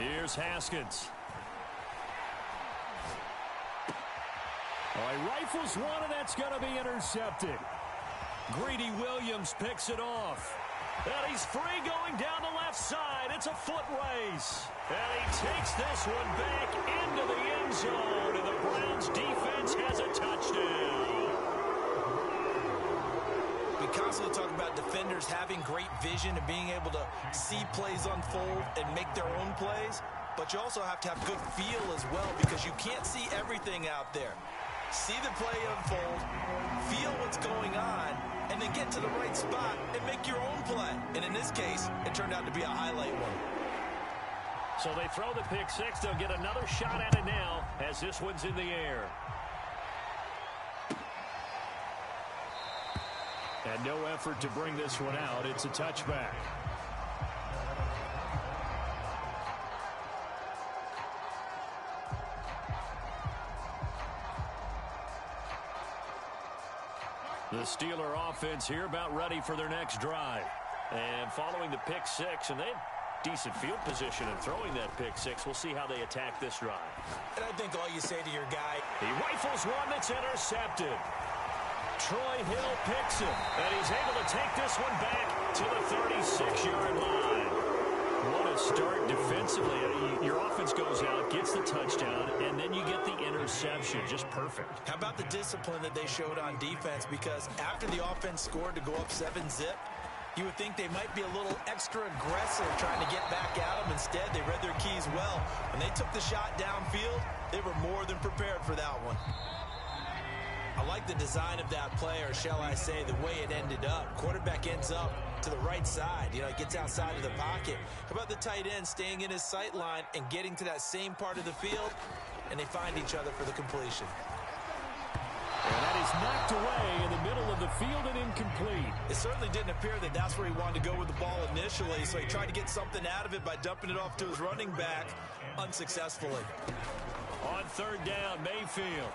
Here's Haskins. Oh, he rifles one, and that's going to be intercepted. Greedy Williams picks it off. And he's free going down the left side. It's a foot race. And he takes this one back into the end zone. And the Browns defense has a touchdown. We constantly talk about defenders having great vision and being able to see plays unfold and make their own plays. But you also have to have good feel as well, because you can't see everything out there. See the play unfold, feel what's going on, and then get to the right spot and make your own play. And in this case, it turned out to be a highlight one. So they throw the pick six. They'll get another shot at it now as this one's in the air. And no effort to bring this one out. It's a touchback. The Steeler offense here about ready for their next drive. And following the pick six, and they have decent field position in throwing that pick six. We'll see how they attack this drive. And I think all you say to your guy, he rifles one that's intercepted. Troy Hill picks him, and he's able to take this one back to the 36-yard line. What a start defensively. Your offense goes out, gets the touchdown, and then you get the interception. Just perfect. How about the discipline that they showed on defense? Because after the offense scored to go up 7-zip, you would think they might be a little extra aggressive trying to get back at them. Instead, they read their keys well. When they took the shot downfield, they were more than prepared for that one. I like the design of that play, or shall I say the way it ended up. Quarterback ends up to the right side. You know, he gets outside of the pocket. How about the tight end staying in his sight line and getting to that same part of the field, and they find each other for the completion. And that is knocked away in the middle of the field and incomplete. It certainly didn't appear that that's where he wanted to go with the ball initially, so he tried to get something out of it by dumping it off to his running back unsuccessfully. On third down, Mayfield.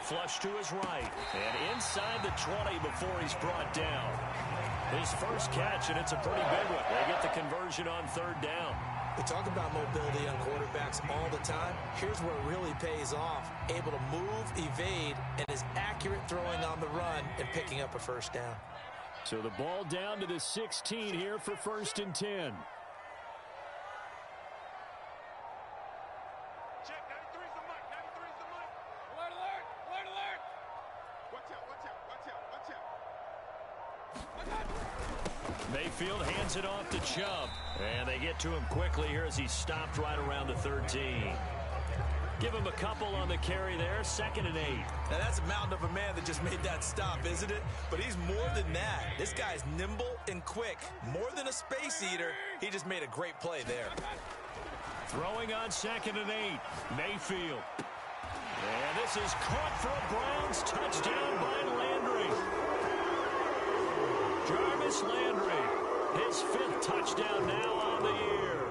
Flush to his right. And inside the 20 before he's brought down. His first catch, and it's a pretty big one. They get the conversion on third down. We talk about mobility on quarterbacks all the time. Here's where it really pays off. Able to move, evade, and is accurate throwing on the run and picking up a first down. So the ball down to the 16 here for 1st and 10. Mayfield hands it off to Chubb. And they get to him quickly here as he's stopped right around the 13. Give him a couple on the carry there. 2nd and 8. Now that's a mountain of a man that just made that stop, isn't it? But he's more than that. This guy's nimble and quick. More than a space eater. He just made a great play there. Throwing on 2nd and 8. Mayfield. And this is caught for a Browns touchdown by Landry. Jarvis Landry, his 5th touchdown now on the year.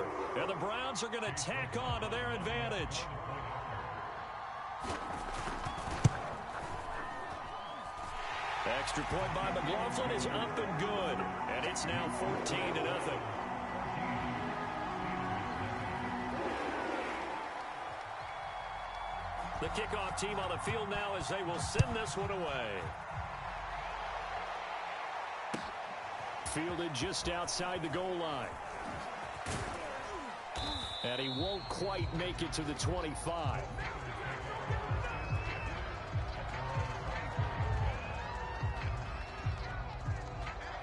And the Browns are going to tack on to their advantage. Extra point by McLaughlin is up and good. And it's now 14-0. The kickoff team on the field now as they will send this one away. Fielded just outside the goal line. And he won't quite make it to the 25.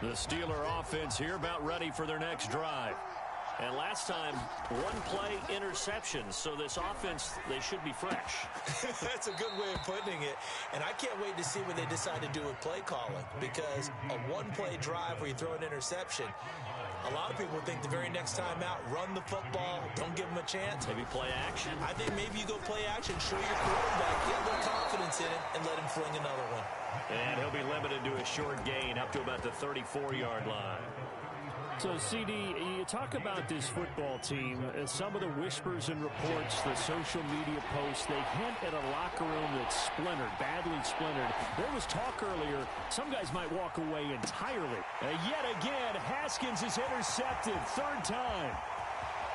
The Steeler offense here about ready for their next drive. And last time, one play interception. So this offense, they should be fresh. That's a good way of putting it. And I can't wait to see what they decide to do with play calling. Because a one-play drive where you throw an interception, a lot of people would think the very next time out, run the football, don't give them a chance. Maybe play action. I think maybe you go play action, show your quarterback, get a little confidence in it, and let him fling another one. And he'll be limited to a short gain up to about the 34-yard line. So, CD, you talk about this football team, some of the whispers and reports, the social media posts, they hint at a locker room that's splintered, badly splintered. There was talk earlier, some guys might walk away entirely. Yet again, Haskins is intercepted, 3rd time.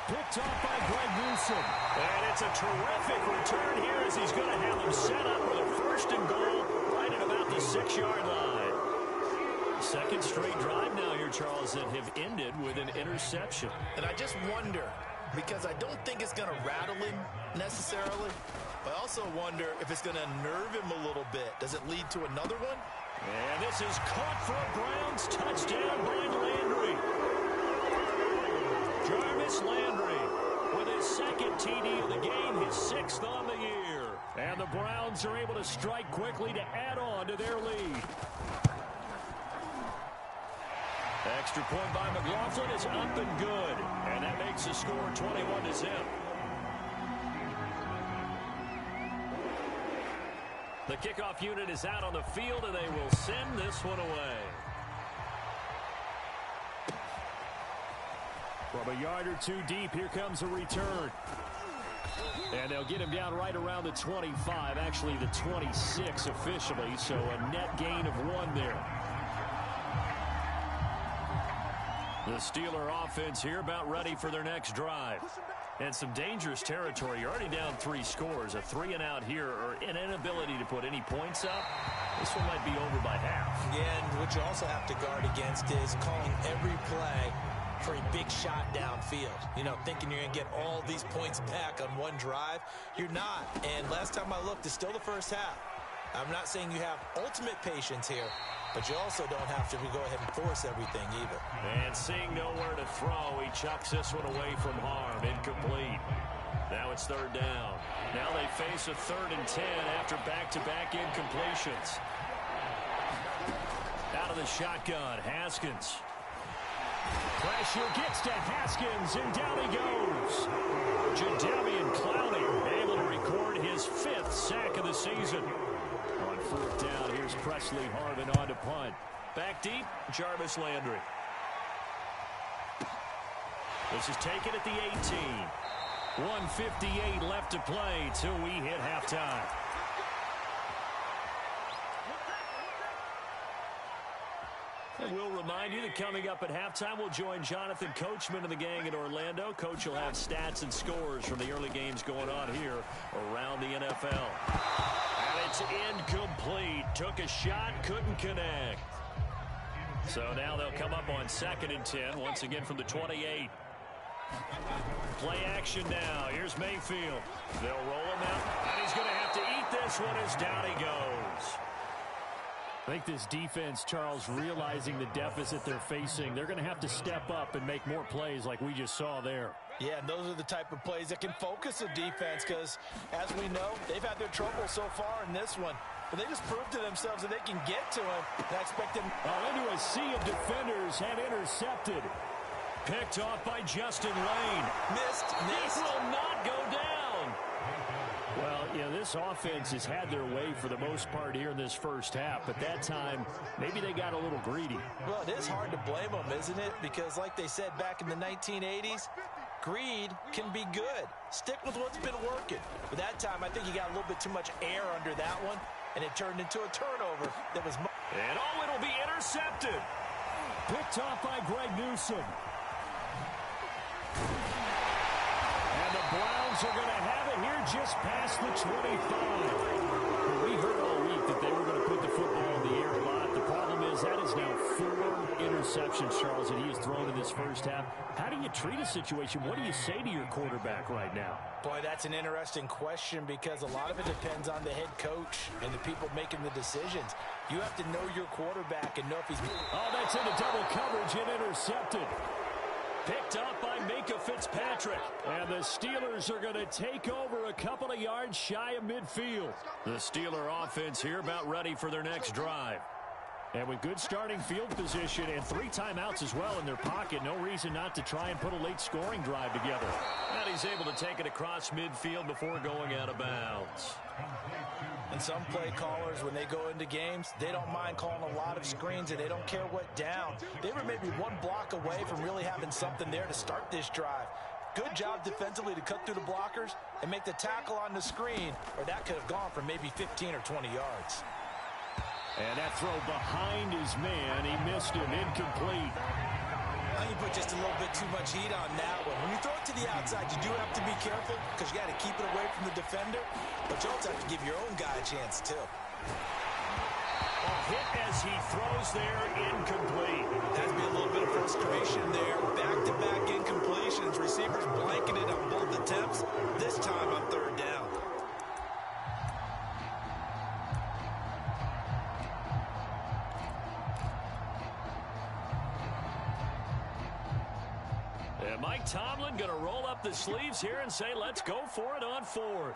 Picked off by Greg Newsome. And it's a terrific return here as he's going to have them set up with a first and goal right at about the 6-yard line. Second straight drive now here, Charles, that have ended with an interception. And I just wonder, because I don't think it's going to rattle him necessarily, but I also wonder if it's going to nerve him a little bit. Does it lead to another one? And this is caught for a Browns touchdown by Landry. Jarvis Landry with his second TD of the game, his 6th on the year. And the Browns are able to strike quickly to add on to their lead. Extra point by McLaughlin is up and good. And that makes the score 21-0. The kickoff unit is out on the field, and they will send this one away. From a yard or two deep, here comes a return. And they'll get him down right around the 25, actually the 26 officially, so a net gain of 1 there. The Steeler offense here about ready for their next drive. And some dangerous territory. You're already down 3 scores. A 3-and-out here or an inability to put any points up. This one might be over by half. Yeah, and what you also have to guard against is calling every play for a big shot downfield. You know, thinking you're going to get all these points back on one drive. You're not. And last time I looked, it's still the first half. I'm not saying you have ultimate patience here, but you also don't have to go ahead and force everything either. And seeing nowhere to throw, he chucks this one away from harm. Incomplete. Now it's 3rd down. Now they face a 3rd and 10 after back-to-back incompletions. Out of the shotgun, Haskins. Pressure gets to Haskins, and down he goes. Jadeveon Clowney able to record his 5th sack of the season. On 4th down, here's Presley Harvin on to punt. Back deep, Jarvis Landry. This is taken at the 18. 1:58 left to play till we hit halftime. And we'll remind you that coming up at halftime, we'll join Jonathan Coachman and the gang in Orlando. Coach will have stats and scores from the early games going on here around the NFL. And it's incomplete. Took a shot, couldn't connect. So now they'll come up on 2nd and 10, once again from the 28. Play action now. Here's Mayfield. They'll roll him out, and he's going to have to eat this one as down he goes. I think this defense, Charles, realizing the deficit they're facing, they're going to have to step up and make more plays like we just saw there. Yeah, and those are the type of plays that can focus a defense because, as we know, they've had their trouble so far in this one. But they just proved to themselves that they can get to him. And I expect them into a sea of defenders and intercepted. Picked off by Justin Lane. Missed. He will not go down. Well, you know, this offense has had their way for the most part here in this first half. But that time, maybe they got a little greedy. Well, it is hard to blame them, isn't it? Because like they said back in the 1980s, greed can be good. Stick with what's been working. But that time, I think he got a little bit too much air under that one, and it turned into a turnover that was... And it'll be intercepted. Picked off by Greg Newsome. And the Browns are going to have it here just past the 25. We heard all week that they were going to put the football in the air a lot. The problem is that is now 4 interceptions, Charles, that he has thrown in this first half. How do you treat a situation? What do you say to your quarterback right now? Boy, that's an interesting question because a lot of it depends on the head coach and the people making the decisions. You have to know your quarterback and know if he's... Oh, that's into double coverage and intercepted. Picked up by Minka Fitzpatrick. And the Steelers are going to take over a couple of yards shy of midfield. The Steeler offense here about ready for their next drive. And with good starting field position and 3 timeouts as well in their pocket, no reason not to try and put a late scoring drive together. And he's able to take it across midfield before going out of bounds. And some play callers, when they go into games, they don't mind calling a lot of screens, and they don't care what down. They were maybe 1 block away from really having something there to start this drive. Good job defensively to cut through the blockers and make the tackle on the screen, or that could have gone for maybe 15 or 20 yards. And that throw behind his man, he missed him, incomplete. I think you put just a little bit too much heat on that one. When you throw it to the outside, you do have to be careful because you got to keep it away from the defender, but you also have to give your own guy a chance too. A hit as he throws there, incomplete. That's be a little bit of frustration there. Back-to-back incompletions. Receivers blanketed on both attempts, this time on third down. And Mike Tomlin going to roll up the sleeves here and say, let's go for it on fourth.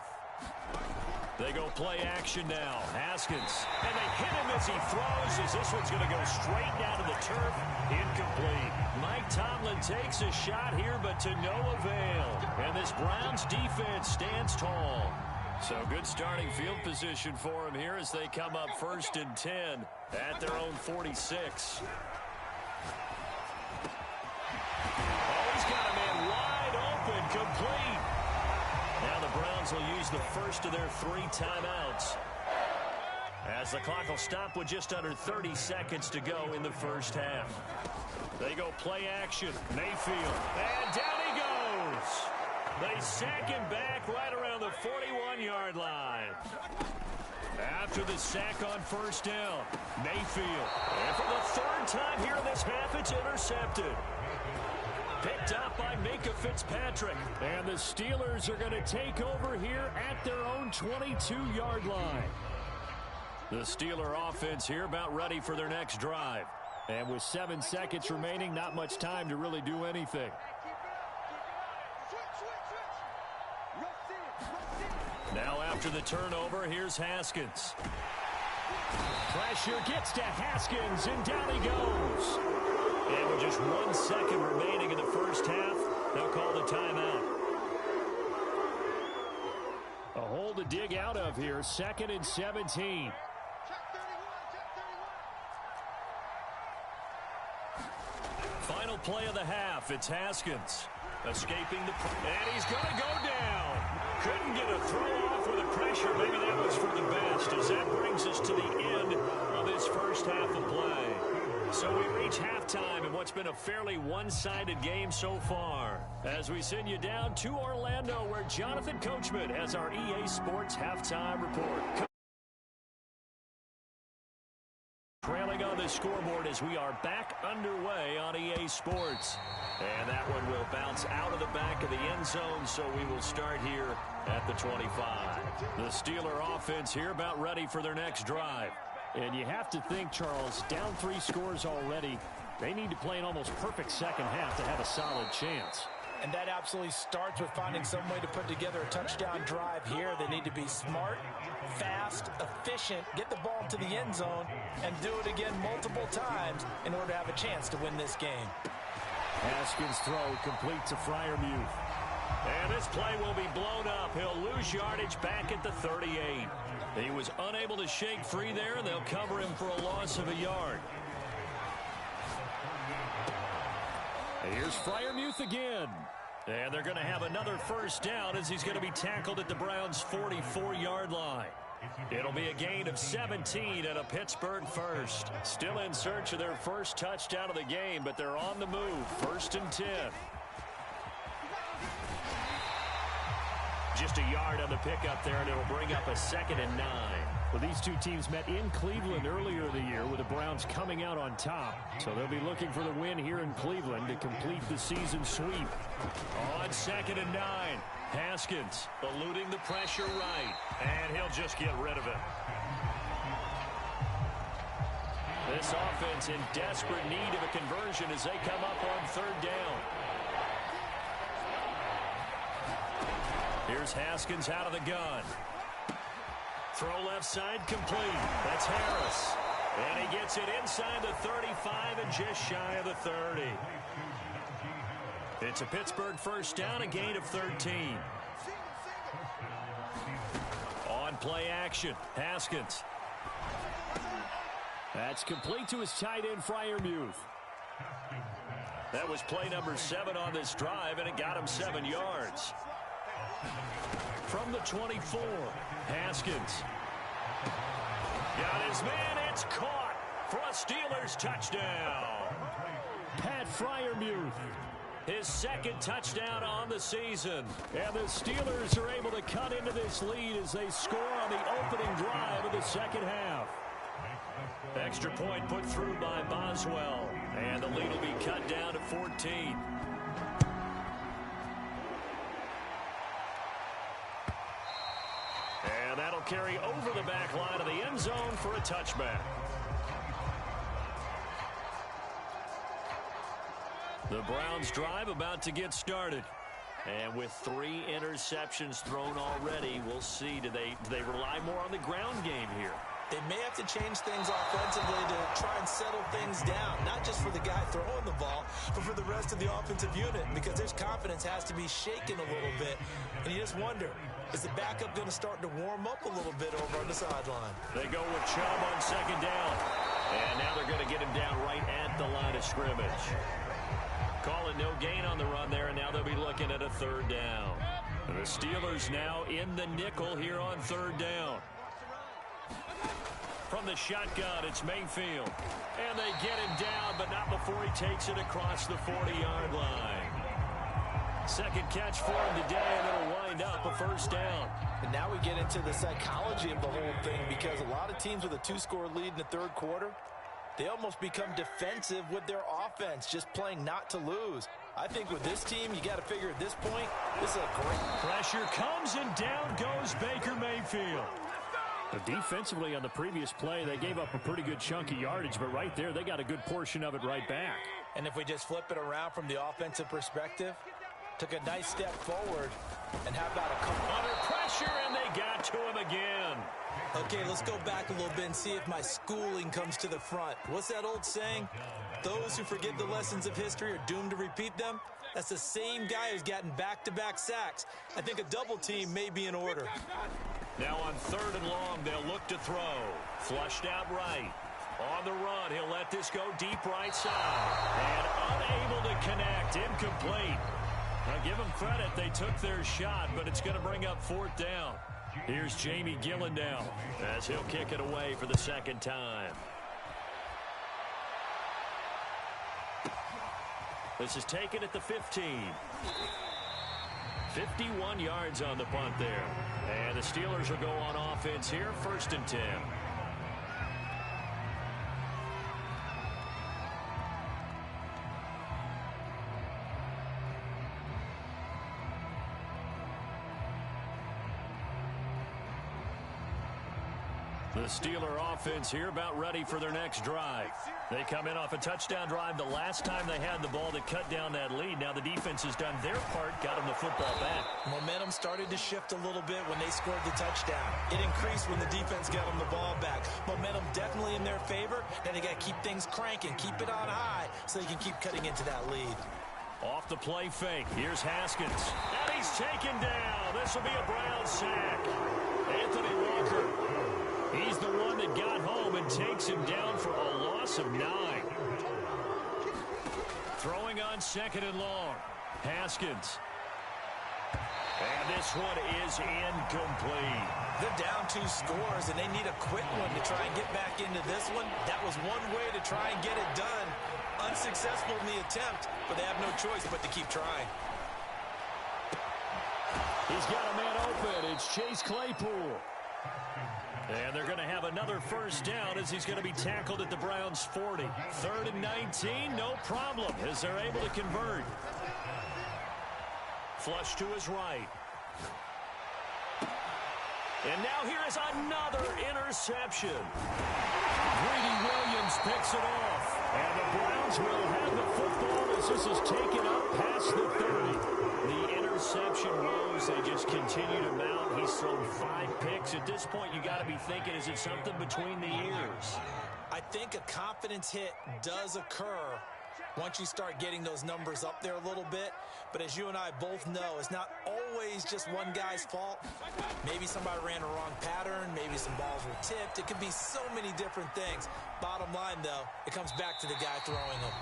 They go play action now. Haskins. And they hit him as he throws, as this one's going to go straight down to the turf. Incomplete. Mike Tomlin takes a shot here, but to no avail. And this Browns defense stands tall. So good starting field position for him here as they come up 1st and 10 at their own 46. He's got a man wide open, complete. Now the Browns will use the first of their 3 timeouts, as the clock will stop with just under 30 seconds to go in the first half. They go play action. Mayfield. And down he goes. They sack him back right around the 41-yard line. After the sack on first down, Mayfield. And for the 3rd time here in this half, it's intercepted. Picked up by Minka Fitzpatrick. And the Steelers are going to take over here at their own 22-yard line. The Steeler offense here about ready for their next drive. And with 7 seconds remaining, not much time to really do anything. Now after the turnover, here's Haskins. Pressure gets to Haskins, and down he goes. And with just 1 second remaining in the first half, they'll call the timeout. A hole to dig out of here, 2nd and 17. Final play of the half, it's Haskins. Escaping the... And he's going to go down. Couldn't get a throw off with the pressure. Maybe that was for the best, as that brings us to the end of this first half of play. So we reach halftime in what's been a fairly one-sided game so far, as we send you down to Orlando, where Jonathan Coachman has our EA Sports Halftime Report. Trailing on the scoreboard as we are back underway on EA Sports. And that one will bounce out of the back of the end zone, so we will start here at the 25. The Steeler offense here about ready for their next drive. And you have to think, Charles, down 3 scores already, they need to play an almost perfect second half to have a solid chance. And that absolutely starts with finding some way to put together a touchdown drive here. They need to be smart, fast, efficient, get the ball to the end zone, and do it again multiple times in order to have a chance to win this game. Haskins' throw complete to Freiermuth. And this play will be blown up. He'll lose yardage back at the 38. He was unable to shake free there, and they'll cover him for a loss of a yard. Here's Freiermuth again. And they're going to have another first down as he's going to be tackled at the Browns' 44-yard line. It'll be a gain of 17 and a Pittsburgh first. Still in search of their first touchdown of the game, but they're on the move. 1st and 10. Just a yard on the pickup there, and it'll bring up a 2nd and 9. Well, these two teams met in Cleveland earlier in the year with the Browns coming out on top. So they'll be looking for the win here in Cleveland to complete the season sweep. On 2nd and 9, Haskins eluding the pressure right, and he'll just get rid of it. This offense in desperate need of a conversion as they come up on 3rd down. Here's Haskins out of the gun. Throw left side complete. That's Harris. And he gets it inside the 35 and just shy of the 30. It's a Pittsburgh first down, a gain of 13. On play action, Haskins. That's complete to his tight end, Freiermuth. That was play number 7 on this drive, and it got him 7 yards. From the 24, Haskins. Got his man, it's caught for a Steelers touchdown. Pat Freiermuth. His second touchdown on the season. And the Steelers are able to cut into this lead as they score on the opening drive of the second half. Extra point put through by Boswell. And the lead will be cut down to 14. And that'll carry over the back line of the end zone for a touchback. The Browns drive about to get started. And with 3 interceptions thrown already, we'll see. Do they rely more on the ground game here? They may have to change things offensively to try and settle things down, not just for the guy throwing the ball, but for the rest of the offensive unit, because their confidence has to be shaken a little bit. And you just wonder, is the backup going to start to warm up a little bit over on the sideline? They go with Chubb on second down. And now they're going to get him down right at the line of scrimmage. Calling no gain on the run there, and now they'll be looking at a third down. And the Steelers now in the nickel here on third down. From the shotgun, it's Mayfield. And they get him down, but not before he takes it across the 40-yard line. Second catch for him today, and it'll wind up a first down. And now we get into the psychology of the whole thing, because a lot of teams with a 2-score lead in the third quarter, they almost become defensive with their offense, just playing not to lose. I think with this team, you got to figure at this point, this is a great... Pressure comes, and down goes Baker Mayfield. Defensively on the previous play, they gave up a pretty good chunk of yardage, but right there, they got a good portion of it right back. And if we just flip it around from the offensive perspective, took a nice step forward, and how about a couple... Under pressure, and they got to him again. Okay, let's go back a little bit and see if my schooling comes to the front. What's that old saying? Those who forget the lessons of history are doomed to repeat them. That's the same guy who's gotten back-to-back sacks. I think a double team may be in order. Now on third and long, they'll look to throw. Flushed out right. On the run, he'll let this go deep right side. And unable to connect. Incomplete. Now give them credit. They took their shot, but it's going to bring up fourth down. Here's Jamie Gillendow as he'll kick it away for the second time. This is taken at the 15. 51 yards on the punt there. And the Steelers will go on offense here, 1st and 10. The Steeler offense here about ready for their next drive. They come in off a touchdown drive the last time they had the ball to cut down that lead. Now the defense has done their part, got them the football back. Momentum started to shift a little bit when they scored the touchdown. It increased when the defense got them the ball back. Momentum definitely in their favor. Now they got to keep things cranking, keep it on high so they can keep cutting into that lead. Off the play fake. Here's Haskins. And he's taken down. This will be a Brown sack. Anthony Walker. He's the one that got home and takes him down for a loss of 9. Throwing on second and long. Haskins. And this one is incomplete. They're down 2 scores, and they need a quick one to try and get back into this one. That was one way to try and get it done. Unsuccessful in the attempt, but they have no choice but to keep trying. He's got a man open. It's Chase Claypool. And they're going to have another first down as he's going to be tackled at the Browns' 40. 3rd and 19, no problem, as they're able to convert. Flush to his right. And now here is another interception. Greedy Williams picks it off. And the Browns will have the football as this is taken up past the 30. The interception woes, they just continue to mount. He's thrown 5 picks. At this point, you got to be thinking, is it something between the ears? I think a confidence hit does occur once you start getting those numbers up there a little bit. But as you and I both know, it's not always just one guy's fault. Maybe somebody ran a wrong pattern. Maybe some balls were tipped. It could be so many different things. Bottom line, though, it comes back to the guy throwing them.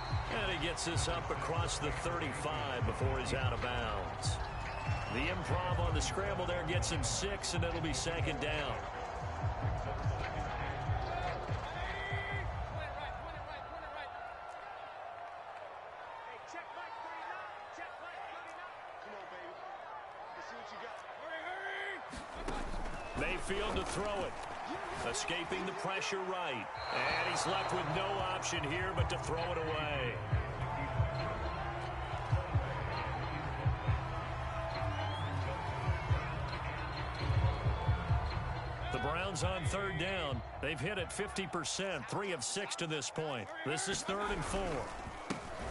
And he gets this up across the 35 before he's out of bounds. The improv on the scramble there gets him 6, and it'll be second down. Mayfield to throw it. Escaping the pressure right. And he's left with no option here but to throw it away. The Browns on third down. They've hit it 50%, 3 of 6 to this point. This is 3rd and 4.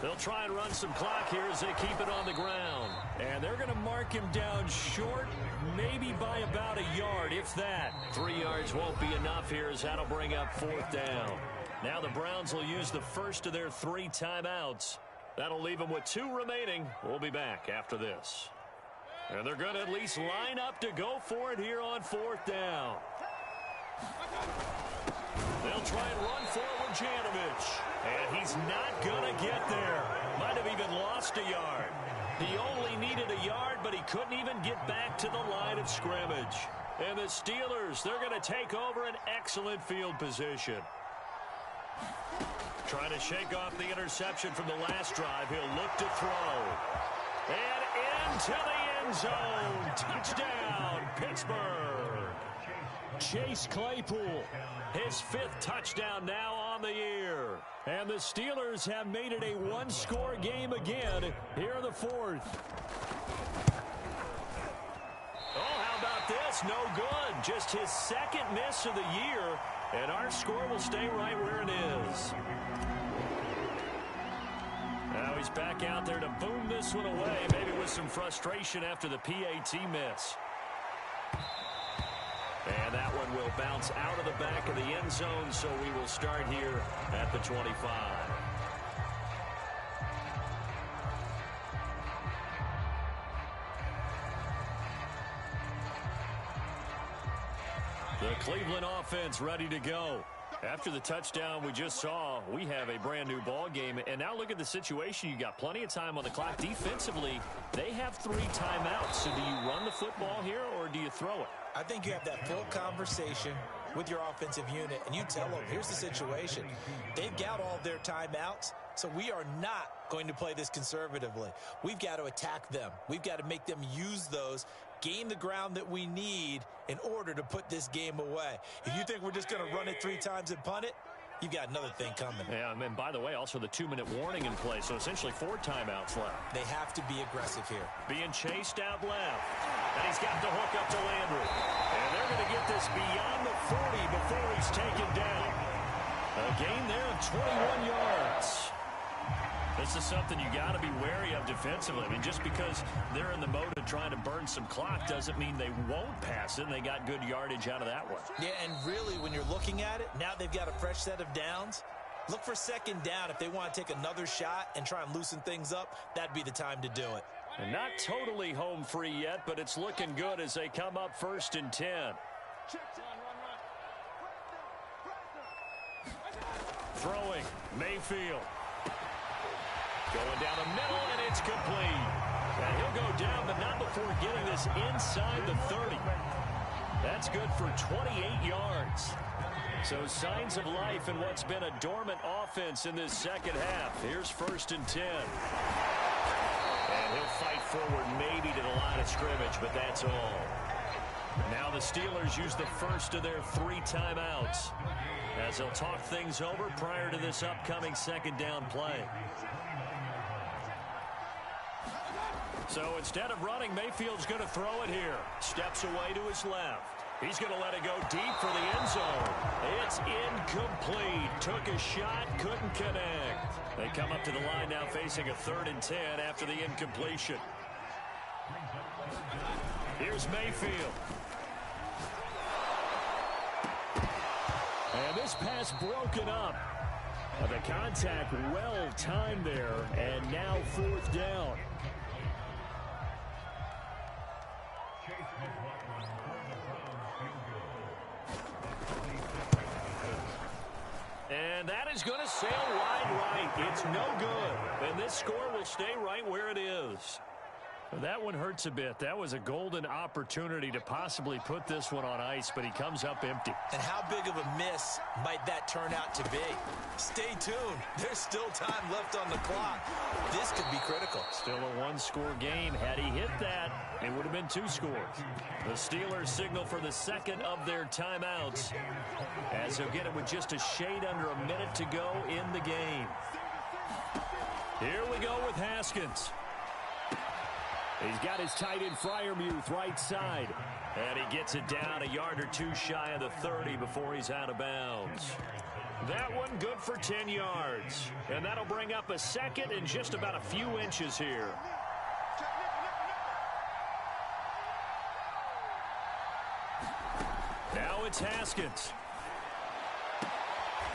They'll try and run some clock here as they keep it on the ground. And they're going to mark him down short, maybe by about a yard, if that. 3 yards won't be enough here as that'll bring up 4th down. Now the Browns will use the first of their 3 timeouts. That'll leave them with 2 remaining. We'll be back after this. And they're going to at least line up to go for it here on 4th down. They'll try and run for it with Janovich. And he's not going to get there. Might have even lost a yard. He only needed a yard, but he couldn't even get back to the line of scrimmage. And the Steelers, they're going to take over an excellent field position. Trying to shake off the interception from the last drive. He'll look to throw. And into the end zone. Touchdown, Pittsburgh. Chase Claypool, his 5th touchdown now on the year. And the Steelers have made it a 1-score game again here in the 4th. Oh, how about this? No good. Just his 2nd miss of the year. And our score will stay right where it is. Now he's back out there to boom this one away, maybe with some frustration after the PAT miss. And that one will bounce out of the back of the end zone, so we will start here at the 25. The Cleveland offense ready to go. After the touchdown we just saw, we have a brand new ball game. And now look at the situation. You got plenty of time on the clock. Defensively, they have 3 timeouts. So do you run the football here or do you throw it? I think you have that full conversation with your offensive unit, and you tell them, here's the situation. They've got all their timeouts, so we are not going to play this conservatively. We've got to attack them. We've got to make them use those, gain the ground that we need in order to put this game away. If you think we're just going to run it 3 times and punt it, you've got another thing coming. Yeah, and by the way, also the 2-minute warning in play, so essentially 4 timeouts left. They have to be aggressive here. Being chased out left. And he's got the hook up to Landry. And they're going to get this beyond the 40 before he's taken down. A gain there of 21 yards. This is something you got to be wary of defensively. I mean, just because they're in the mode of trying to burn some clock doesn't mean they won't pass it, and they got good yardage out of that one. Yeah, and really, when you're looking at it, now they've got a fresh set of downs. Look for 2nd down. If they want to take another shot and try and loosen things up, that'd be the time to do it. And not totally home free yet, but it's looking good as they come up 1st and 10. Throwing, Mayfield. Going down the middle, and it's complete. And he'll go down, but not before getting this inside the 30. That's good for 28 yards. So signs of life in what's been a dormant offense in this 2nd half. Here's 1st and 10. And he'll fight forward maybe to the line of scrimmage, but that's all. Now the Steelers use the first of their 3 timeouts as they'll talk things over prior to this upcoming 2nd down play. So instead of running, Mayfield's going to throw it here. Steps away to his left. He's going to let it go deep for the end zone. It's incomplete. Took a shot, couldn't connect. They come up to the line now facing a 3rd and 10 after the incompletion. Here's Mayfield. And this pass broken up. The contact well timed there, and now 4th down. And that is going to sail wide right. It's no good. And this score will stay right where it is. That one hurts a bit. That was a golden opportunity to possibly put this one on ice, but he comes up empty. And how big of a miss might that turn out to be? Stay tuned. There's still time left on the clock. This could be critical. Still a one-score game. Had he hit that, it would have been 2 scores. The Steelers signal for the second of their timeouts, as they'll get it with just a shade under a minute to go in the game. Here we go with Haskins. He's got his tight end Freiermuth right side. And he gets it down a yard or 2 shy of the 30 before he's out of bounds. That one good for 10 yards. And that'll bring up a second and just about a few inches here. Now it's Haskins.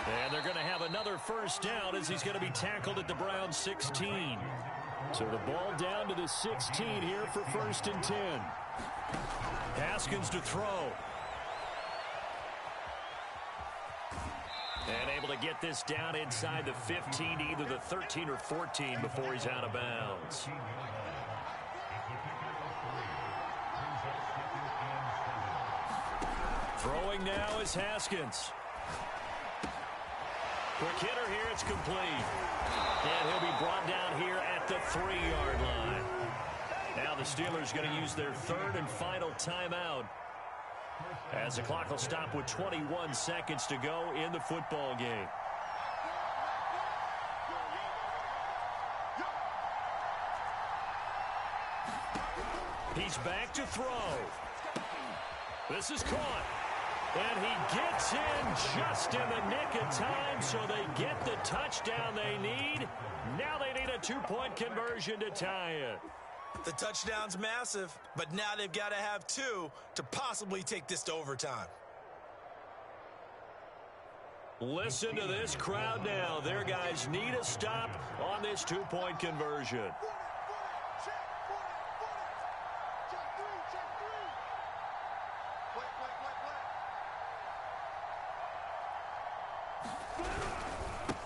And they're going to have another first down as he's going to be tackled at the Browns 16. So the ball down to the 16 here for 1st and 10. Haskins to throw. And able to get this down inside the 15 to either the 13 or 14 before he's out of bounds. Throwing now is Haskins. Quick hitter here, it's complete. And he'll be brought down here at the 3-yard line. Now the Steelers going to use their 3rd and final timeout, as the clock will stop with 21 seconds to go in the football game. He's back to throw. This is caught. And he gets in just in the nick of time, so they get the touchdown they need. Now they need a 2-point conversion to tie it. The touchdown's massive, but now they've got to have 2 to possibly take this to overtime. Listen to this crowd now. Their guys need a stop on this 2-point conversion.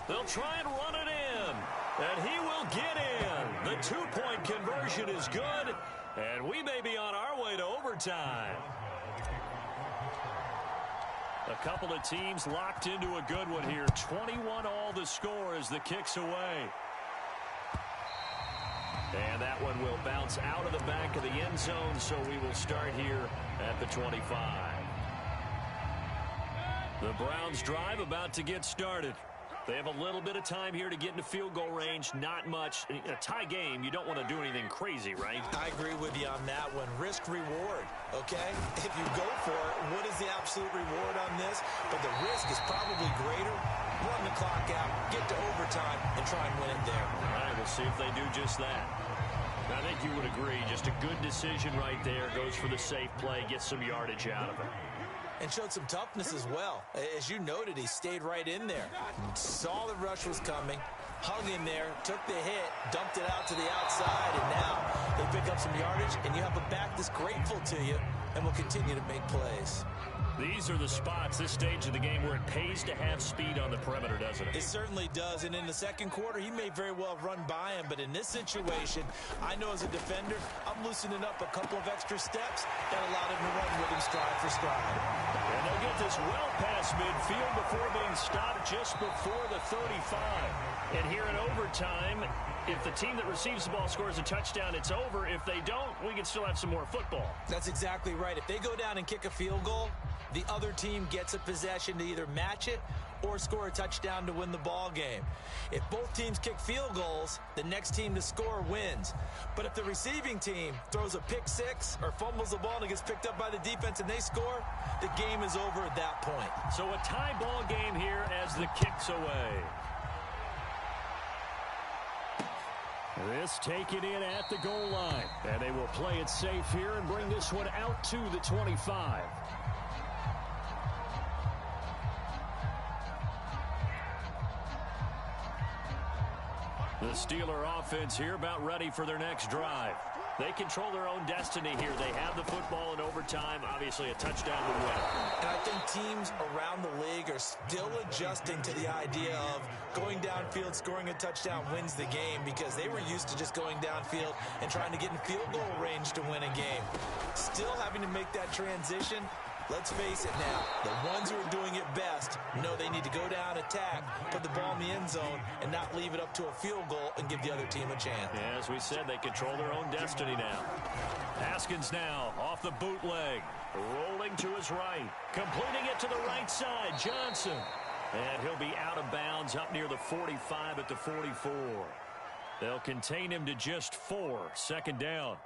They'll try and run it in, and he will get in. The 2-point conversion is good, and we may be on our way to overtime. A couple of teams locked into a good one here. 21 all the score as the kick's away. And that one will bounce out of the back of the end zone, so we will start here at the 25. The Browns drive about to get started. They have a little bit of time here to get into field goal range. Not much. In a tie game, you don't want to do anything crazy, right? I agree with you on that one. Risk reward, okay? If you go for it, what is the absolute reward on this? But the risk is probably greater. Run the clock out, get to overtime, and try and win it there. All right, we'll see if they do just that. I think you would agree. Just a good decision right there. Goes for the safe play, gets some yardage out of it. And showed some toughness as well. As you noted, he stayed right in there. Saw the rush was coming, hung in there, took the hit, dumped it out to the outside, and now they pick up some yardage, and you have a back that's grateful to you and will continue to make plays. These are the spots, this stage of the game, where it pays to have speed on the perimeter, doesn't it? It certainly does, and in the second quarter, he may very well run by him, but in this situation, I know as a defender, I'm loosening up a couple of extra steps that allowed him to run with him stride for stride. And they'll get this well past midfield before being stopped just before the 35. And here in overtime, if the team that receives the ball scores a touchdown, it's over. If they don't, we can still have some more football. That's exactly right. If they go down and kick a field goal, the other team gets a possession to either match it or score a touchdown to win the ball game. If both teams kick field goals, the next team to score wins. But if the receiving team throws a pick six or fumbles the ball and it gets picked up by the defense and they score, the game is over at that point. So a tie ball game here as the kick's away. This taken in at the goal line. And they will play it safe here and bring this one out to the 25. The Steeler offense here about ready for their next drive. They control their own destiny here. They have the football in overtime, obviously a touchdown to win. And I think teams around the league are still adjusting to the idea of going downfield, scoring a touchdown wins the game, because they were used to just going downfield and trying to get in field goal range to win a game. Still having to make that transition. Let's face it now, the ones who are doing it best know they need to go down, attack, put the ball in the end zone, and not leave it up to a field goal and give the other team a chance. Yeah, as we said, they control their own destiny now. Haskins now off the bootleg, rolling to his right, completing it to the right side, Johnson. And he'll be out of bounds up near the 45 at the 44. They'll contain him to just 4, second down.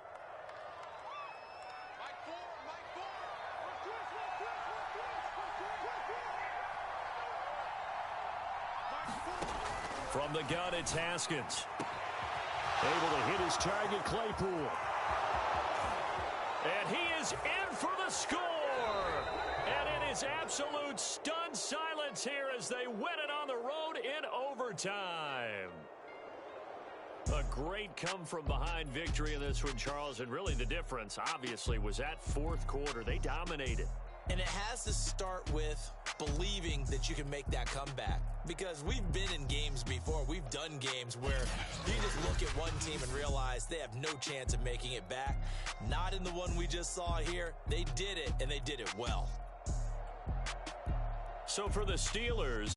From the gun, it's Haskins. Able to hit his target, Claypool. And he is in for the score. And it is absolute stunned silence here as they win it on the road in overtime. A great come-from-behind victory in this one, Charles. And really the difference, obviously, was that fourth quarter. They dominated. And it has to start with believing that you can make that comeback. Because we've been in games before. We've done games where you just look at one team and realize they have no chance of making it back. Not in the one we just saw here. They did it, and they did it well. So for the Steelers,